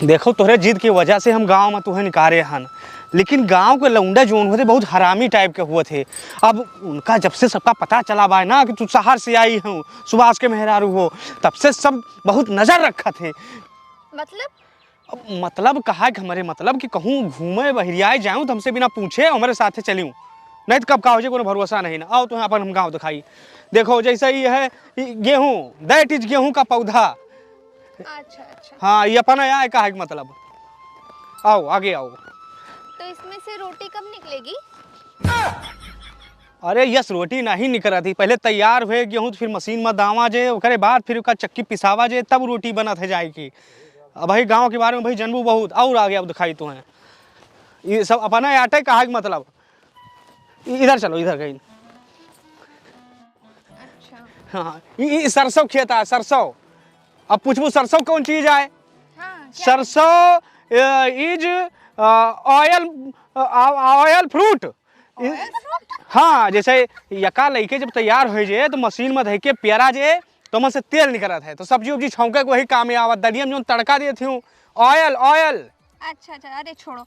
देखो तोहरे जिद की वजह से हम गांव में तुम्हें निकारे हन, लेकिन गांव के लौंडा जोन होते बहुत हरामी टाइप के हुए थे। अब उनका जब से सबका पता चला बा ना कि तू शहर से आई हूँ, सुभाष के मेहरारू हो, तब से सब बहुत नजर रखा थे। मतलब अब मतलब कहा कि हमारे मतलब कि कहूँ घूमे बहरियाए जाऊँ तो हमसे बिना पूछे हमारे साथे चलियूँ, नहीं तो कब का हो जाए कोनो भरोसा नहीं ना। आओ तो अपन हम गाँव दिखाई। देखो जैसे ये है गेहूँ, दैट इज गेहूँ का पौधा। अच्छा अच्छा। हाँ ये अपन आया का है मतलब। आओ आगे आओ। तो इसमें से रोटी कब निकलेगी? अरे यस रोटी नहीं निकल थी, पहले तैयार हुए गेहूँ तो फिर मशीन में दावा जे, ओकरे बाद फिर उसका चक्की पिसावा जे, तब रोटी बनत है जाएगी। अब भाई गांव के बारे में भाई जनबू बहुत और आगे अब दिखाई तो हैं। ये सब अपना आटे का है मतलब। इधर चलो इधर कहीं। अच्छा हाँ ये सरसों खेता है सरसों। अब पूछबू सरसों कौन चीज है? हाँ क्या? सरसों इज ऑयल, ऑयल फ्रूट। हाँ जैसे यका लइके जब तैयार हो जाए तो मशीन में धके प्यारा जे तो मन से तेल निकलत है, तो सब्जी उब्जी छौंके को वही काम में आवत। दलिया में जो तड़का देती हूँ ऑयल ऑयल। अच्छा अच्छा, अरे छोड़ो।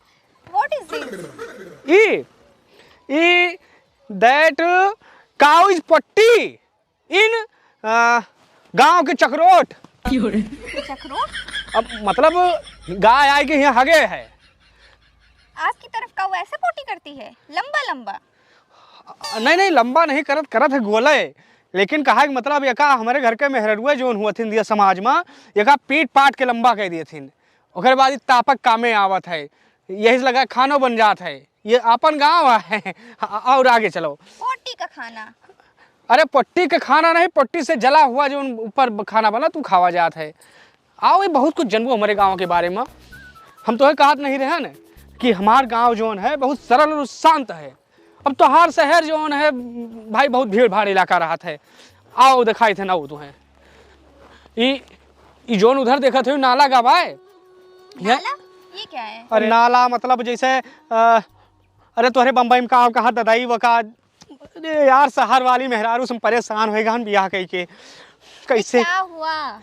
What is this? E that cow is पट्टी इन गांव के चक्रोट। चक्रोट? अब मतलब गाय आए के यहाँ हगे है। आपकी तरफ का वो ऐसे पोटी करती है, लंबा लंबा? नहीं लंबा नहीं करत करत है गोले, लेकिन कहा कि मतलब यका हमारे घर के मेहरुए जोन हुआ थी दिया समाज में, यका पीट पाट के लंबा कह दिए थी। ओकर बाद तापक कामे आवत है, यही से लगा खानो बन जात है। ये अपन गांव है। और आगे चलो। पोटी का खाना? अरे पट्टी का खाना नहीं, पट्टी से जला हुआ जो ऊपर खाना बना तू खावा जात है। आओ ये बहुत कुछ जनबू हमारे गांव के बारे में। हम तो कहत नहीं रहे न कि हमार गांव जोन है बहुत सरल और शांत है। अब तो हर शहर जोन है भाई बहुत भीड़ भाड़ इलाका रहा है। आओ दिखाई थे ना वो तुम्हें ये जोन उधर देखा थे नाला गवाए। नाला? ये क्या है? अरे नाला मतलब जैसे अरे तोहरे बम्बई में कहा ददाई वका। अरे यार शहर वाली मेहरारू से परेशान होएगा हम बियाह कही के। कैसे क्या हुआ?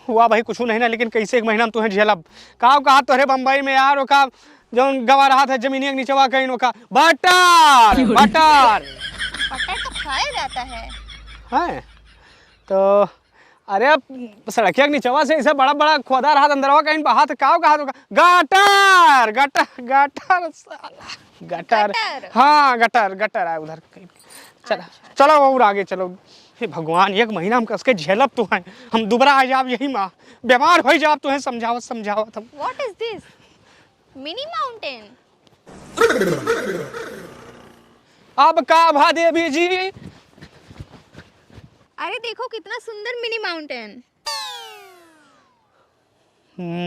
हुआ भाई कुछ नहीं ना, लेकिन कैसे एक महीना में तुम्हें झेलब। कहा तोहरे बम्बई में यार ओका जो गवा रहा था जमीनिया के नीचवा कहीं ओका बटर बटर बटर तो खाया जाता है। हैं तो अरे अब सड़किया के नीचवा से ऐसा बड़ा बड़ा खोदा रहा अंदरवा कहीं बहा तो कहा गटर गटर गटर साला गटर। गटर? हाँ गटर गटर है उधर कहीं। चलो चलो और आगे चलो। हे भगवान एक महीना हम कसके झेलब तो हैं, हम दुबरा आ जाब यही माँ बीमार हो जाब तो हैं। समझावत समझावत हम। What is this? Mini mountain? अब का भा देवी जी? अरे देखो कितना सुंदर मिनी माउंटेन।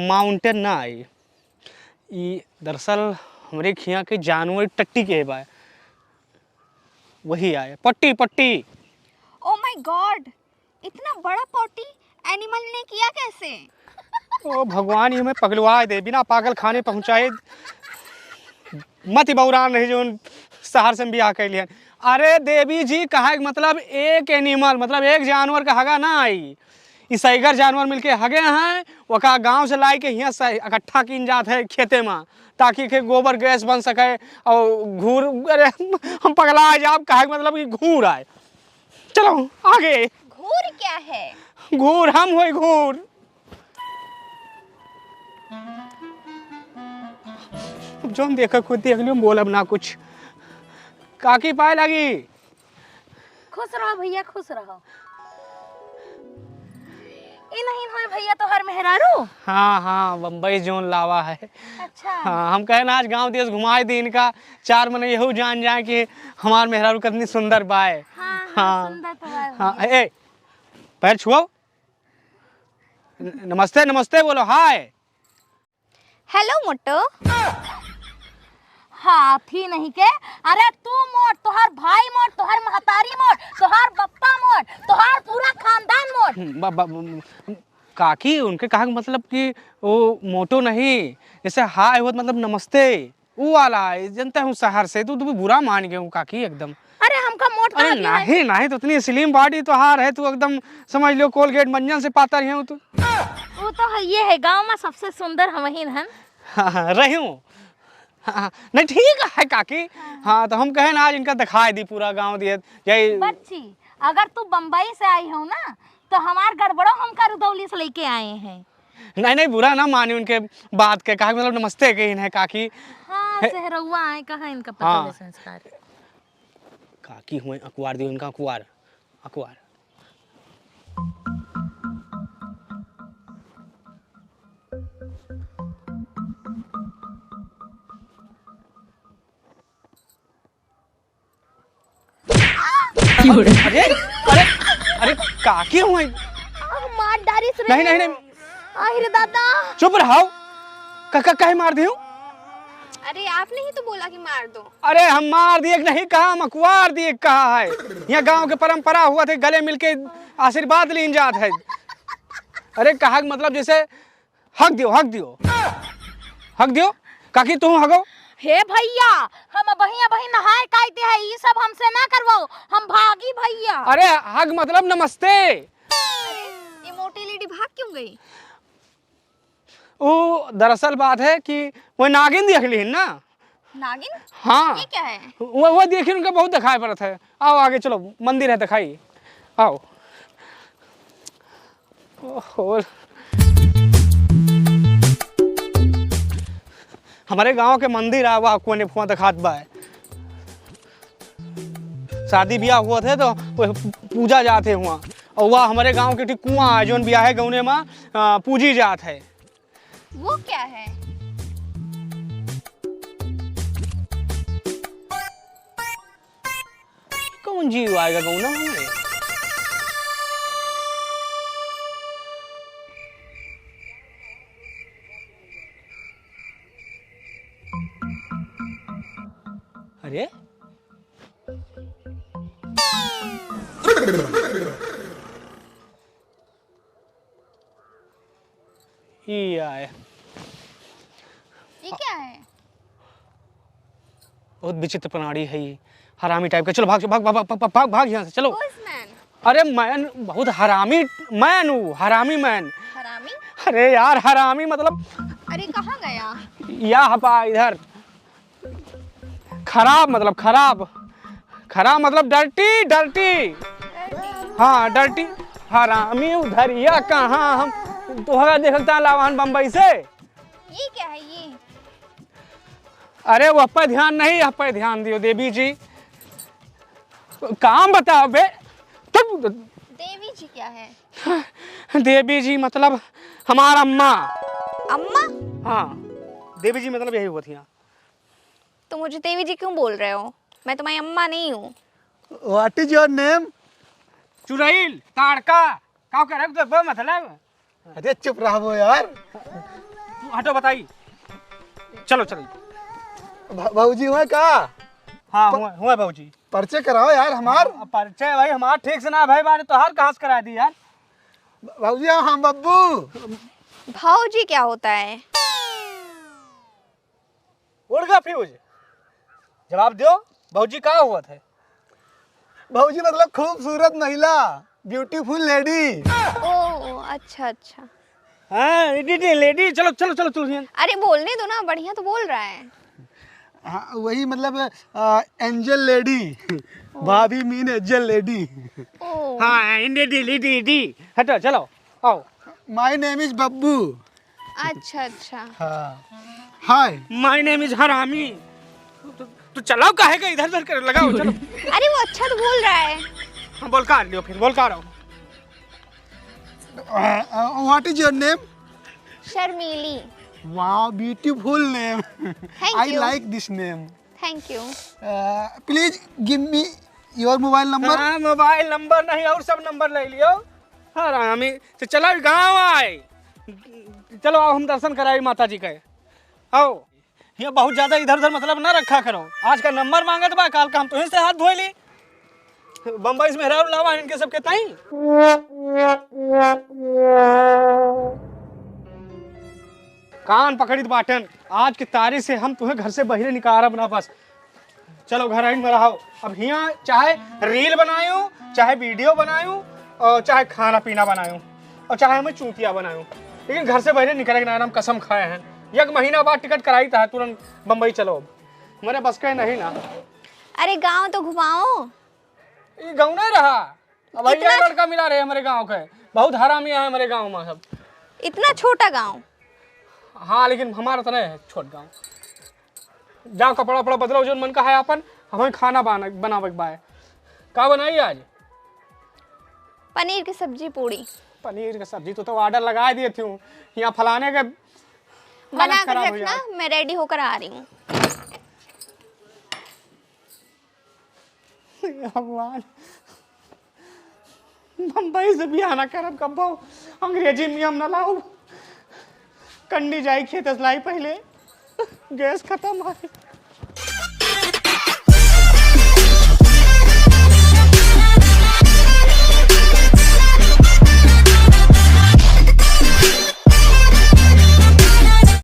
माउंटेन ना आई, ये दरअसल हमारे खिया के जानवर टट्टी के बा, वही आए पट्टी पट्टी। ओ माय गॉड, इतना बड़ा पोटी एनिमल ने किया कैसे? ओ भगवान ये मैं पगलवा दे, बिना पागल खाने पहुंचाए मत बौरान रही जो शहर से बियाह कर लिया। अरे देवी जी कहा मतलब एक एनिमल मतलब एक जानवर का हगा ना आई, इस सैगर जानवर मिलके हगे हैं वका गांव से लाई के यहाँ इकट्ठा किन जात है खेते में, ताकि के गोबर गैस बन सके और घूर। अरे हम पगला जाब कहा मतलब कि घूर आए। चलो आगे। घूर क्या है? घूर हम हुए घूर। जो हम देखा खुद देख लियो बोलब ना कुछ। काकी पाए लगी। खुश रहो भैया खुश रहो। ये नहीं है भैया तो हर मेहरारू? हाँ हाँ बम्बई जोन लावा है। अच्छा हाँ हम कहे ना आज गांव देश घुमाए दी इनका, चार मने यहू जान जाए कि हमार मेहरारू कितनी सुंदर बाए। हाँ, हाँ, सुंदर तो है हाँ ए पैर छुओ। नमस्ते नमस्ते बोलो हाय। हेलो मोटो। हाथी नहीं के, अरे तू मोट, तोहार भाई मोट, तोहार महतारी मोट, तोहार बप्पा मोट, तोहार पूरा खानदान मोट। काकी उनके कहा मतलब कि वो मोटो नहीं, जैसे हाय हो मतलब नमस्ते वो वाला है, जनता हूँ शहर से। तू बुरा मान गए हूँ काकी एकदम। अरे हमका मोट अरे नहीं नहीं तो इतनी स्लिम बॉडी तो हार है तू एकदम समझ लो कोलगेट मंजन से पाता रही हूँ तू। वो तो है, ये है गांव में सबसे सुंदर हम ही हन। हाँ, रही हूँ। हाँ, नहीं ठीक है काकी। हाँ तो हम कहें ना आज इनका दिखाई दी पूरा गांव दिए यही। बच्ची अगर तू बम्बई से आई हो ना तो हमार गड़बड़ो हम का रुदौली से लेके आए हैं। नहीं नहीं बुरा ना मानी उनके बात के, कहा मतलब नमस्ते कही इन्हें काकी। हाँ सहरौआ आए कहा इनका पता हाँ। नहीं संस्कार। काकी हुए अखबार दियो इनका अखबार अखबार। अरे अरे अरे काकी हुए। मार डारी से नहीं नहीं नहीं आहिर दादा। चुप रहो। काका कहे मार दियो। अरे आपने ही तो बोला कि मार दो। अरे हम मार दिए नहीं कहा, हम अखबार दिए कहा है। यहाँ गांव के परंपरा हुआ थे गले मिलके आशीर्वाद लीन जात है। अरे कहा मतलब जैसे हक दियो हक दियो हक दियो। काकी तुम हगो। हे भैया हम बहिया बही नहाए कायते है ये सब हमसे ना करवाओ, हम भागी भैया। अरे हक मतलब नमस्ते। ये मोटी लेडी भाग क्यों गई? वो दरअसल बात है कि वो नागिन देख ली ना। नागिन? हाँ ये क्या है? वो देखी उनका बहुत दिखाई पड़ता है। आओ आगे चलो मंदिर है दिखाई। आओ। ओहो हमारे गांव के मंदिर है वह कोने फुआ दिखात बा है। शादी ब्याह हुआ थे तो वो पूजा जाते हुआ और वह हमारे गांव के ठीक कुआं है जोन ब्याह है गौने में पूजी जात है। वो क्या है? कौन जीव आएगा गौना में? अरे ये आए। ये क्या है? बहुत विचित्र प्राणी है ये, हरामी टाइप का। चलो भाग भाग भाग भाग भाग, भाग यहाँ से चलो। पोस्टमैन। अरे मैन बहुत हरामी मैन हूँ, हरामी मैन। हरामी? अरे यार हरामी मतलब अरे कहाँ गया? या हपा इधर। खराब मतलब खराब, खराब मतलब डर्टी डर्टी। हाँ डर्टी हरामी उधर या कहाँ हम तो देखता लावान बम्बई से। ये क्या है ये? अरे वो पे ध्यान नहीं, आप पे ध्यान दियो देवी जी। काम बताओ बे। देवी जी क्या है? देवी जी मतलब हमारा अम्मा। अम्मा? हाँ देवी जी मतलब यही होती हैं। तो मुझे देवी जी क्यों बोल रहे हो? मैं तुम्हारी अम्मा नहीं हूँ। What is your name? चुड़ैल ताड़का का कह रहे हो मतलब? अरे चुप रहो यार। तू हटो बताई। चलो चलो। भाऊजी हुआ का? हाँ हुआ बाबूजी। परिचय कराओ यार हमार। परिचय भाई हमारा ठीक से ना भाई बारे तो हर कहाँ से करा दी यार। भाऊजी हम बब्बू। भाव जी क्या होता है? उड़ गया फ्यूज। जवाब दो बाबूजी कहाँ हुआ था? भाऊजी मतलब खूबसूरत महिला, ब्यूटीफुल लेडी। ओह अच्छा अच्छा। हाँ लेडी। चलो चलो चलो चलो। अरे बोलने दो ना, बढ़िया तो बोल रहा है। हाँ वही मतलब एंजल लेडी। भाभी मीन एंजल लेडी। ओह हाँ डी हटो चलो आओ। My name is Babbu. अच्छा अच्छा। हाँ हाय। माय नेम इज हरामी। तो चलाओ काहे का इधर उधर कर लगाओ चलो। अरे वो अच्छा तो बोल रहा है। हाँ बोल कार लियो फिर बोल कार आओ। What is your name? Sharmili. Wow beautiful name. I you. Like this name. Thank you. Please give me your mobile number. हाँ मोबाइल नंबर नहीं और सब नंबर ले लियो। हरामी तो चलो गाँव आए। चलो आओ हम दर्शन कराए माता जी के। आओ ये बहुत ज्यादा इधर उधर मतलब ना रखा करो। आज का नंबर मांगा तो बा काल का हम तो से हाथ धोए ली। बम्बई से मेहरा लावा इनके सबके ताई। कान पकड़ी बाटन आज की तारीख से हम तुम्हें घर से बाहर निकाल अपना पास। चलो घर आइन में रहो। अब यहाँ चाहे रील बनायूं, चाहे वीडियो बनायूं और चाहे खाना पीना बनायूं और चाहे हमें चूतिया बनायूं। लेकिन घर से बाहर निकले ना, हम कसम खाए हैं। 1 महीना बाद टिकट कराई था तुरंत बम्बई चलो, मेरे बस के नहीं ना। अरे गांव तो घुमाओ। ये गाँव नहीं रहा, अब भैया लड़का मिला रहे हमारे गाँव के, बहुत हरामी है हमारे गाँव में सब। इतना छोटा गांव। हाँ लेकिन हमारा तो नहीं है छोट गाँव। जाओ कपड़ा वपड़ा बदलो जो मन का है अपन, हमें खाना बनावे बाय। का बनाई आज? पनीर की सब्जी पूड़ी। पनीर की सब्जी तो ऑर्डर लगा दिए थे, यहाँ फलाने के बना हालत कर खराब हो रखना, जाए। मैं रेडी होकर आ रही हूँ। भगवान, बम्बई से भी आना करब कब अंग्रेजी में हम न लाऊ। कंडी जाई खेत लाई पहले, गैस खत्म है।